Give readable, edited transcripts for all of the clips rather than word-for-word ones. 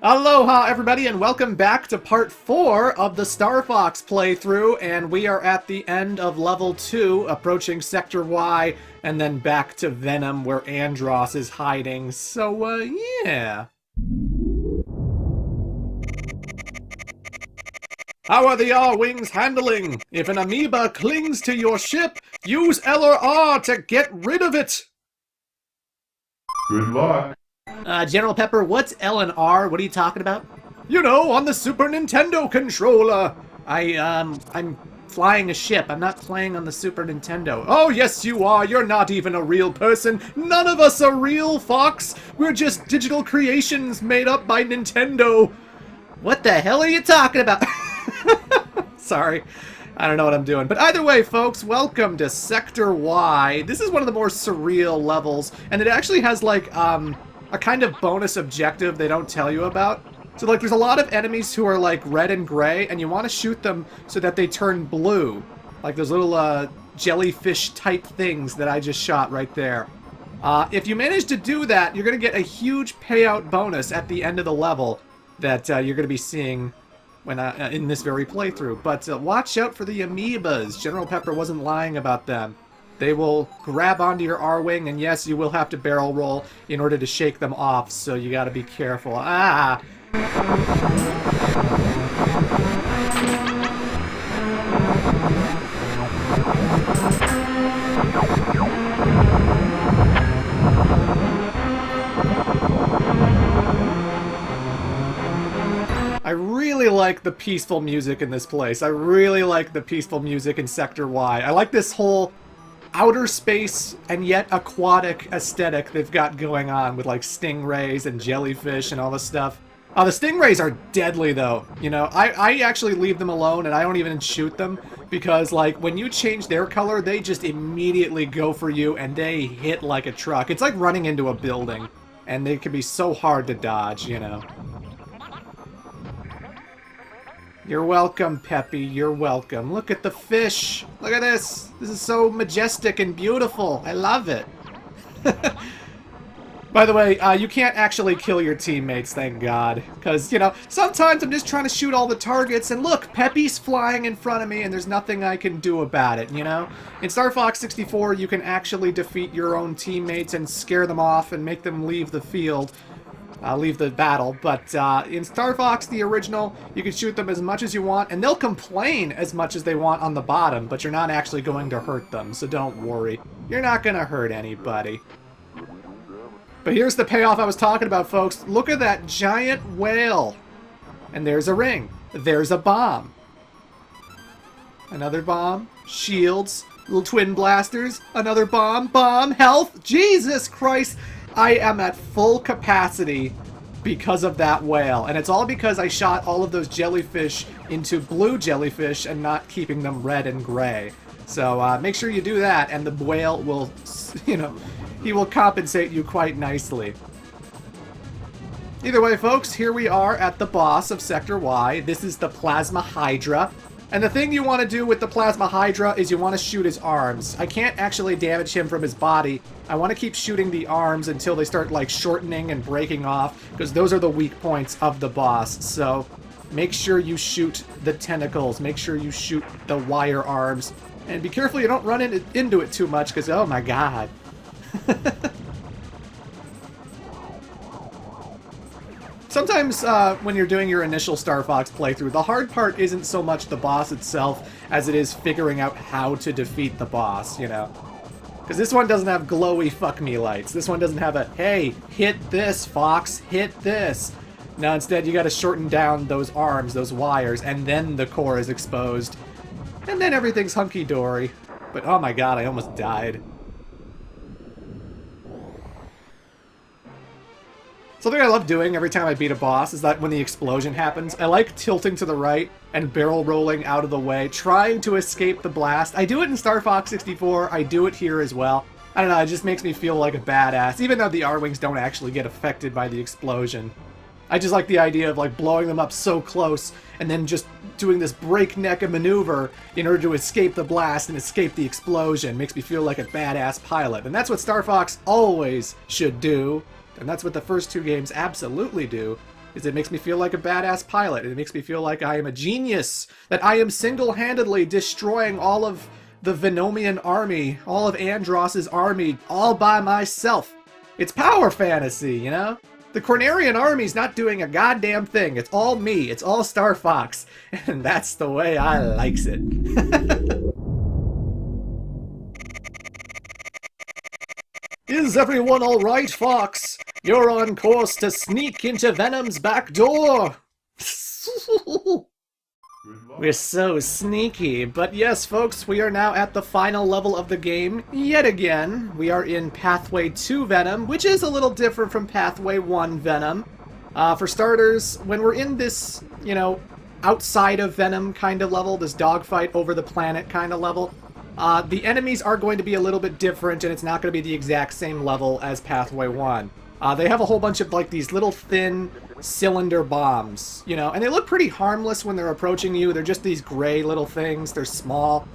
Aloha everybody and welcome back to part 4 of the Star Fox playthrough, and we are at the end of level 2, approaching Sector Y, and then back to Venom where Andross is hiding, so yeah. How are the R-Wings handling? If an amoeba clings to your ship, use L or R to get rid of it! Good luck. General Pepper, what's L and R? What are you talking about? You know, on the Super Nintendo controller. I'm flying a ship. I'm not playing on the Super Nintendo. Oh, yes, you are. You're not even a real person. None of us are real, Fox. We're just digital creations made up by Nintendo. What the hell are you talking about? Sorry. I don't know what I'm doing. But either way, folks, welcome to Sector Y. This is one of the more surreal levels, and it actually has, like, a kind of bonus objective they don't tell you about. So, like, there's a lot of enemies who are, like, red and gray, and you want to shoot them so that they turn blue. Like those little, jellyfish-type things that I just shot right there. If you manage to do that, you're going to get a huge payout bonus at the end of the level that you're going to be seeing when in this very playthrough. But watch out for the amoebas. General Pepper wasn't lying about them. They will grab onto your R-Wing, and yes, you will have to barrel roll in order to shake them off, so you gotta be careful. Ah! I really like the peaceful music in this place. I really like the peaceful music in Sector Y. I like this whole outer space and yet aquatic aesthetic they've got going on with like stingrays and jellyfish and all this stuff. The stingrays are deadly though, you know. I actually leave them alone and I don't even shoot them because like when you change their color they just immediately go for you and they hit like a truck. It's like running into a building and they can be so hard to dodge, you know. You're welcome, Peppy. You're welcome. Look at the fish. Look at this. This is so majestic and beautiful. I love it. By the way, you can't actually kill your teammates, thank God. Because, you know, sometimes I'm just trying to shoot all the targets, and look, Peppy's flying in front of me, and there's nothing I can do about it, you know? In Star Fox 64, you can actually defeat your own teammates and scare them off and make them leave the field. Leave the battle, but in Star Fox, the original, you can shoot them as much as you want, and they'll complain as much as they want on the bottom, but you're not actually going to hurt them, so don't worry. You're not going to hurt anybody. But here's the payoff I was talking about, folks. Look at that giant whale. And there's a ring. There's a bomb. Another bomb. Shields. Little twin blasters. Another bomb. Bomb. Health. Jesus Christ. I am at full capacity because of that whale. And it's all because I shot all of those jellyfish into blue jellyfish and not keeping them red and gray. So make sure you do that and the whale will, you know, he will compensate you quite nicely. Either way, folks, here we are at the boss of Sector Y. This is the Plasma Hydra. And the thing you want to do with the Plasma Hydra is you want to shoot his arms. I can't actually damage him from his body. I want to keep shooting the arms until they start, like, shortening and breaking off, because those are the weak points of the boss. So make sure you shoot the tentacles. Make sure you shoot the wire arms. And be careful you don't run into it too much, because, oh my god. Sometimes when you're doing your initial Star Fox playthrough, the hard part isn't so much the boss itself as it is figuring out how to defeat the boss, you know? Because this one doesn't have glowy fuck-me lights. This one doesn't have a, hey, hit this, Fox, hit this. No, instead you gotta shorten down those arms, those wires, and then the core is exposed. And then everything's hunky-dory. But oh my god, I almost died. Something I love doing every time I beat a boss is that when the explosion happens, I like tilting to the right and barrel rolling out of the way, trying to escape the blast. I do it in Star Fox 64, I do it here as well. I don't know, it just makes me feel like a badass, even though the R-Wings don't actually get affected by the explosion. I just like the idea of like blowing them up so close and then just doing this breakneck maneuver in order to escape the blast and escape the explosion. Makes me feel like a badass pilot, and that's what Star Fox always should do. And that's what the first two games absolutely do. is it makes me feel like a badass pilot. It makes me feel like I am a genius, that I am single-handedly destroying all of the Venomian army, all of Andross's army, all by myself. It's power fantasy, you know? The Cornerian army's not doing a goddamn thing. It's all me. It's all Star Fox. And that's the way I likes it. Is everyone alright, Fox? You're on course to sneak into Venom's back door. We're so sneaky. But yes, folks, we are now at the final level of the game. Yet again, we are in Pathway 2 Venom, which is a little different from Pathway 1 Venom. For starters, when we're in this, you know, outside of Venom kind of level, this dogfight over the planet kind of level, the enemies are going to be a little bit different, and it's not going to be the exact same level as Pathway 1. They have a whole bunch of, like, these little thin cylinder bombs, you know, and they look pretty harmless when they're approaching you. They're just these gray little things. They're small.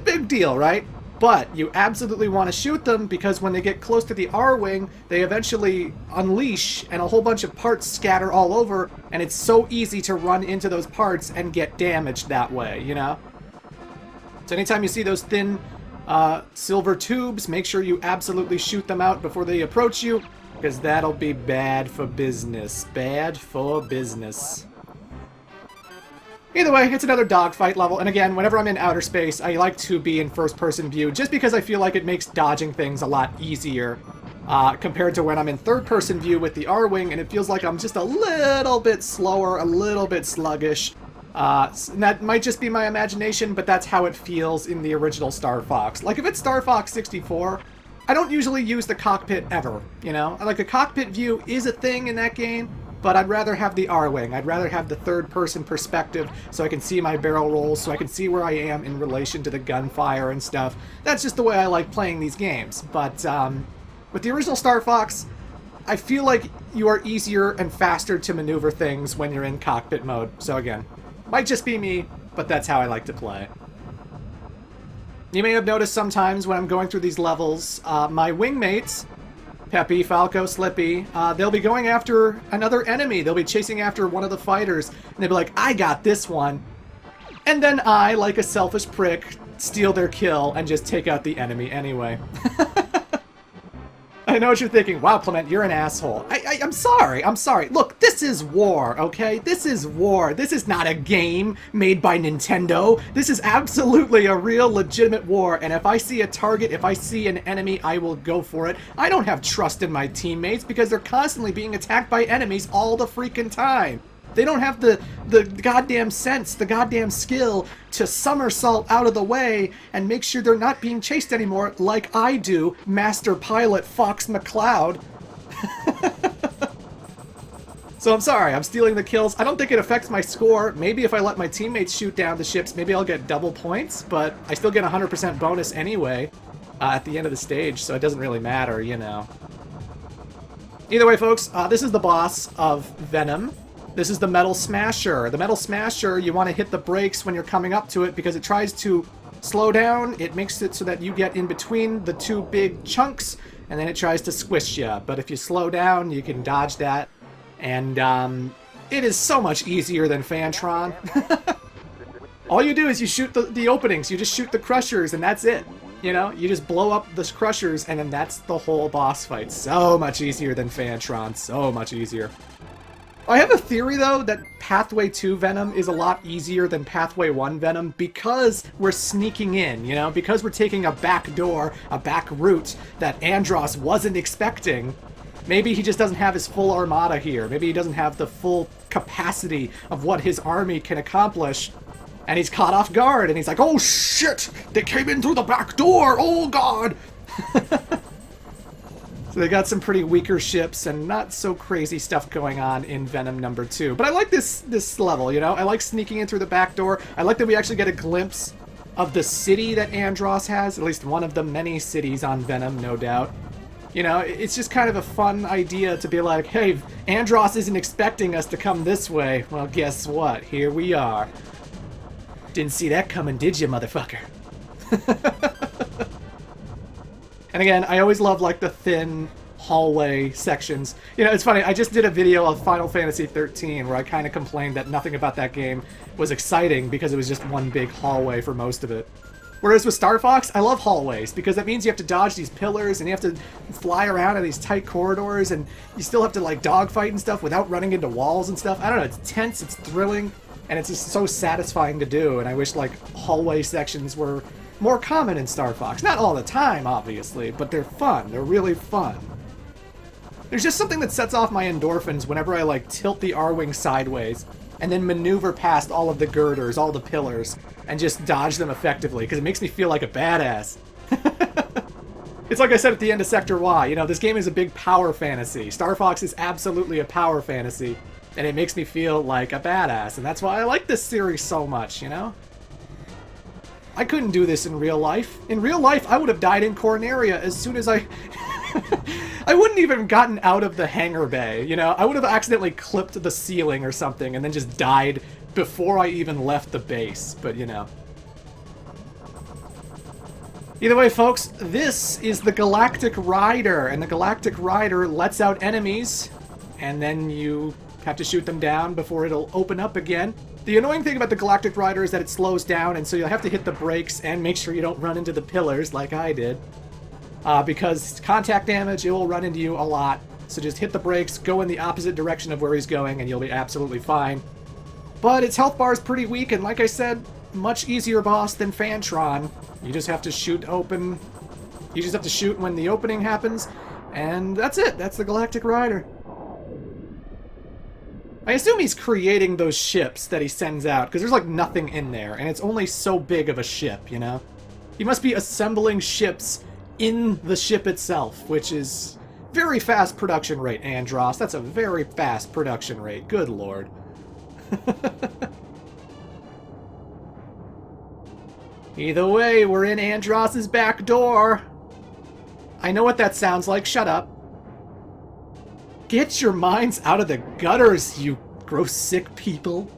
Big deal, right? But you absolutely want to shoot them, because when they get close to the R-Wing, they eventually unleash, and a whole bunch of parts scatter all over, and it's so easy to run into those parts and get damaged that way, you know? So anytime you see those thin silver tubes, make sure you absolutely shoot them out before they approach you, because that'll be bad for business. Bad for business. Either way, it's another dogfight level, and again, whenever I'm in outer space, I like to be in first-person view, just because I feel like it makes dodging things a lot easier, compared to when I'm in third-person view with the R-Wing, and it feels like I'm just a little bit slower, a little bit sluggish. And that might just be my imagination, but that's how it feels in the original Star Fox. Like, if it's Star Fox 64, I don't usually use the cockpit ever, you know? Like, the cockpit view is a thing in that game, but I'd rather have the R-Wing. I'd rather have the third-person perspective so I can see my barrel rolls, so I can see where I am in relation to the gunfire and stuff. That's just the way I like playing these games. But with the original Star Fox, I feel like you are easier and faster to maneuver things when you're in cockpit mode. So again, might just be me, but that's how I like to play. You may have noticed sometimes when I'm going through these levels, my wingmates, Peppy, Falco, Slippy, they'll be going after another enemy. They'll be chasing after one of the fighters, and they'll be like, I got this one. And then I, like a selfish prick, steal their kill and just take out the enemy anyway. I know what you're thinking. Wow, Clement, you're an asshole. I'm sorry. I'm sorry. Look, this is war, okay? This is war. This is not a game made by Nintendo. This is absolutely a real, legitimate war. And if I see a target, if I see an enemy, I will go for it. I don't have trust in my teammates because they're constantly being attacked by enemies all the freaking time. They don't have the goddamn sense, the goddamn skill to somersault out of the way and make sure they're not being chased anymore like I do, Master Pilot Fox McCloud. So I'm sorry, I'm stealing the kills. I don't think it affects my score. Maybe if I let my teammates shoot down the ships, maybe I'll get double points, but I still get 100% bonus anyway at the end of the stage, so it doesn't really matter, you know. Either way, folks, this is the boss of Venom. This is the Metal Smasher. The Metal Smasher, you want to hit the brakes when you're coming up to it because it tries to slow down. It makes it so that you get in between the two big chunks, and then it tries to squish you. But if you slow down, you can dodge that. And it is so much easier than Fantron. All you do is you shoot the openings. You just shoot the crushers, and that's it. You know, you just blow up the crushers, and then that's the whole boss fight. So much easier than Fantron. So much easier. I have a theory, though, that Pathway 2 Venom is a lot easier than Pathway 1 Venom because we're sneaking in, you know? Because we're taking a back door, a back route that Andross wasn't expecting. Maybe he just doesn't have his full armada here. Maybe he doesn't have the full capacity of what his army can accomplish. And he's caught off guard, and he's like, oh shit! They came in through the back door! Oh god! So they got some pretty weaker ships and not so crazy stuff going on in Venom number 2. But I like this level, you know? I like sneaking in through the back door. I like that we actually get a glimpse of the city that Andross has. At least one of the many cities on Venom, no doubt. You know, it's just kind of a fun idea to be like, hey, Andross isn't expecting us to come this way. Well, guess what? Here we are. Didn't see that coming, did you, motherfucker? And again, I always love, like, the thin hallway sections. You know, it's funny, I just did a video of Final Fantasy 13 where I kind of complained that nothing about that game was exciting because it was just one big hallway for most of it. Whereas with Star Fox, I love hallways because that means you have to dodge these pillars and you have to fly around in these tight corridors and you still have to like dogfight and stuff without running into walls and stuff. I don't know, it's tense, it's thrilling, and it's just so satisfying to do, and I wish like hallway sections were more common in Star Fox. Not all the time, obviously, but they're fun. They're really fun. There's just something that sets off my endorphins whenever I like tilt the R-Wing sideways and then maneuver past all of the girders, all the pillars, and just dodge them effectively, because it makes me feel like a badass. It's like I said at the end of Sector Y, you know, this game is a big power fantasy. Star Fox is absolutely a power fantasy, and it makes me feel like a badass, and that's why I like this series so much, you know? I couldn't do this in real life. In real life, I would have died in Corneria as soon as I... I wouldn't even have gotten out of the hangar bay, you know? I would have accidentally clipped the ceiling or something and then just died before I even left the base, but you know. Either way, folks, this is the Galactic Rider, and the Galactic Rider lets out enemies, and then you have to shoot them down before it'll open up again. The annoying thing about the Galactic Rider is that it slows down, and so you'll have to hit the brakes and make sure you don't run into the pillars like I did. Because contact damage, it will run into you a lot. So just hit the brakes, go in the opposite direction of where he's going, and you'll be absolutely fine. But its health bar is pretty weak, and like I said, much easier boss than Fantron. You just have to shoot open. You just have to shoot when the opening happens, and that's it. That's the Galactic Rider. I assume he's creating those ships that he sends out, because there's like nothing in there, and it's only so big of a ship, you know? He must be assembling ships in the ship itself, which is very fast production rate, Andross. That's a very fast production rate. Good lord. Either way, we're in Andross's back door. I know what that sounds like. Shut up. Get your minds out of the gutters, you gross sick people.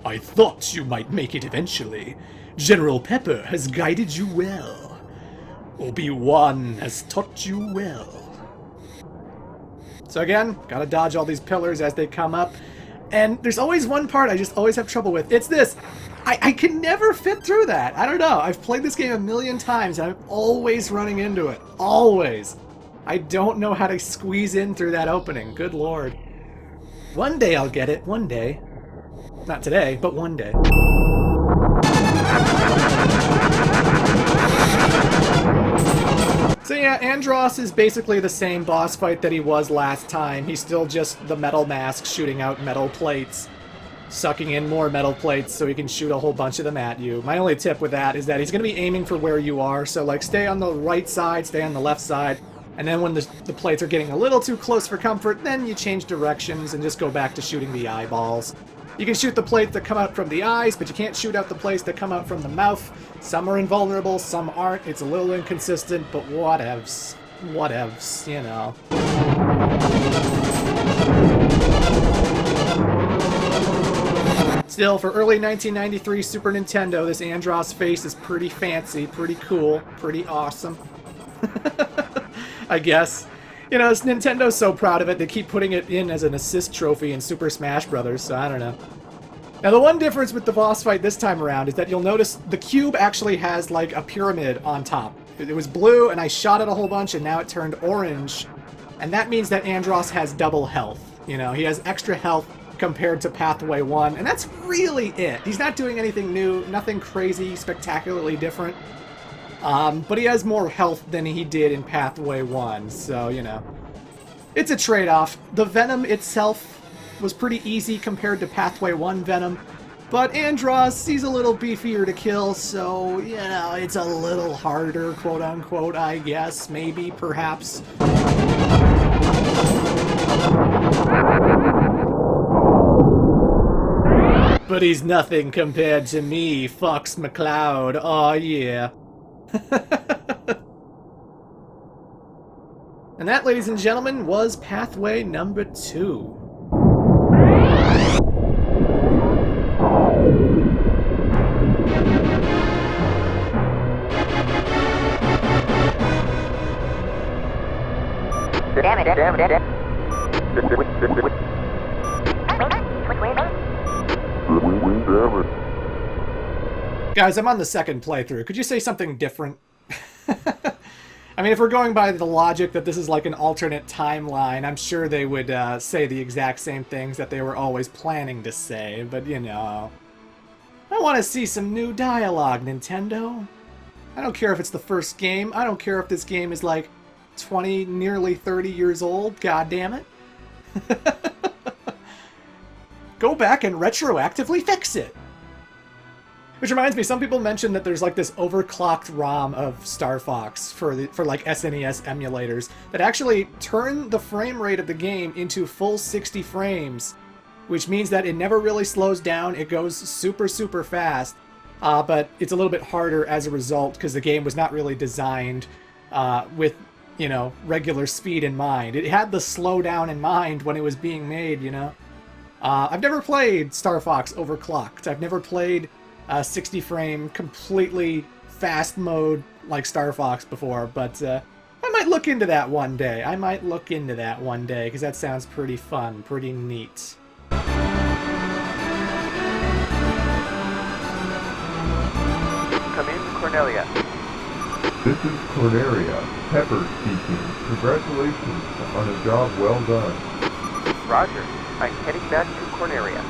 I thought you might make it eventually. General Pepper has guided you well. Obi-Wan has taught you well. So again, gotta dodge all these pillars as they come up. And there's always one part I just always have trouble with. It's this. I can never fit through that. I don't know. I've played this game a million times and I'm always running into it. Always. I don't know how to squeeze in through that opening. Good lord. One day I'll get it. One day. Not today, but one day. So yeah, Andross is basically the same boss fight that he was last time. He's still just the metal mask shooting out metal plates, sucking in more metal plates so he can shoot a whole bunch of them at you. My only tip with that is that he's going to be aiming for where you are, so like stay on the right side, stay on the left side, and then when the plates are getting a little too close for comfort, then you change directions and just go back to shooting the eyeballs. You can shoot the plates that come out from the eyes, but you can't shoot out the plates that come out from the mouth. Some are invulnerable, some aren't. It's a little inconsistent, but whatevs. Whatevs, you know. Still, for early 1993 Super Nintendo, this Andross face is pretty fancy, pretty cool, pretty awesome. I guess. You know, Nintendo's so proud of it, they keep putting it in as an assist trophy in Super Smash Bros., so I don't know. Now, the one difference with the boss fight this time around is that you'll notice the cube actually has, like, a pyramid on top. It was blue, and I shot it a whole bunch, and now it turned orange. And that means that Andross has double health. You know, he has extra health compared to Pathway 1, and that's really it. He's not doing anything new, nothing crazy, spectacularly different. But he has more health than he did in Pathway 1, so, you know. It's a trade-off. The Venom itself was pretty easy compared to Pathway 1 Venom, but Andross, he's a little beefier to kill, so, you know, it's a little harder, quote-unquote, I guess, maybe, perhaps. But he's nothing compared to me, Fox McCloud, aw yeah. And that, ladies and gentlemen, was Pathway number 2. Guys, I'm on the second playthrough. Could you say something different? I mean, if we're going by the logic that this is like an alternate timeline, I'm sure they would say the exact same things that they were always planning to say, but you know. I want to see some new dialogue, Nintendo. I don't care if it's the first game. I don't care if this game is like 20, nearly 30 years old. God damn it. Go back and retroactively fix it. Which reminds me, some people mentioned that there's like this overclocked ROM of Star Fox for like SNES emulators that actually turn the frame rate of the game into full 60 frames, which means that it never really slows down. It goes super, super fast, but it's a little bit harder as a result because the game was not really designed with, you know, regular speed in mind. It had the slowdown in mind when it was being made, you know. I've never played Star Fox overclocked. I've never played 60 frame, completely fast mode like Star Fox before, but I might look into that one day. Because that sounds pretty fun, pretty neat. Come in, Cornelia. This is Cornelia, Pepper speaking. Congratulations on a job well done. Roger. I'm heading back to Cornelia.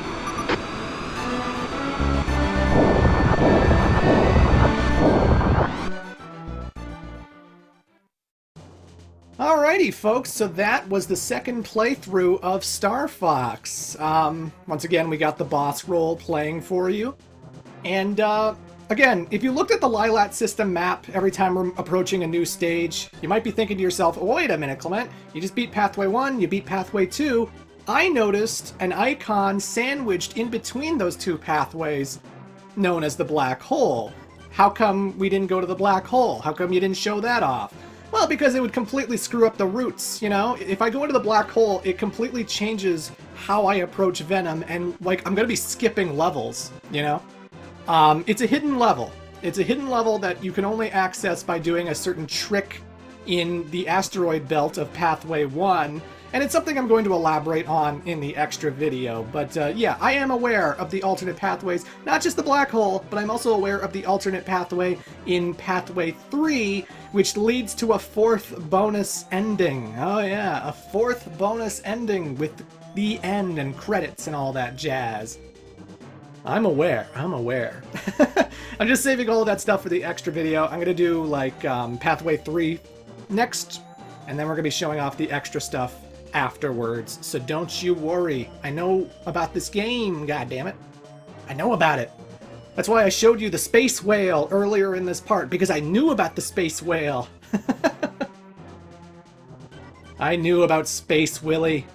Alrighty, folks, so that was the second playthrough of Star Fox. Once again, we got the boss role playing for you. And, again, if you looked at the Lilat system map every time we're approaching a new stage, you might be thinking to yourself, oh, wait a minute, Clement, you just beat Pathway 1, you beat Pathway 2. I noticed an icon sandwiched in between those two pathways known as the black hole. How come we didn't go to the black hole? How come you didn't show that off? Well, because it would completely screw up the routes, you know? If I go into the black hole, it completely changes how I approach Venom, and, like, I'm gonna be skipping levels, you know? It's a hidden level. It's a hidden level that you can only access by doing a certain trick in the asteroid belt of Pathway 1, and it's something I'm going to elaborate on in the extra video. But yeah, I am aware of the alternate pathways, not just the black hole, but I'm also aware of the alternate pathway in Pathway 3, which leads to a fourth bonus ending. Oh yeah, a fourth bonus ending with the end and credits and all that jazz. I'm aware. I'm just saving all of that stuff for the extra video. I'm gonna do like Pathway 3 next, and then we're gonna be showing off the extra stuff afterwards, so don't you worry. I know about this game, goddammit. I know about it. That's why I showed you the space whale earlier in this part, because I knew about the space whale. I knew about Space Willy.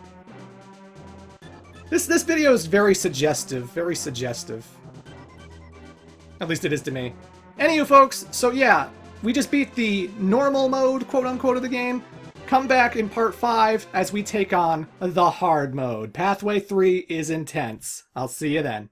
This video is very suggestive, very suggestive. At least it is to me. Anywho, folks, so yeah, we just beat the normal mode, quote-unquote, of the game. Come back in part 5 as we take on the hard mode. Pathway 3 is intense. I'll see you then.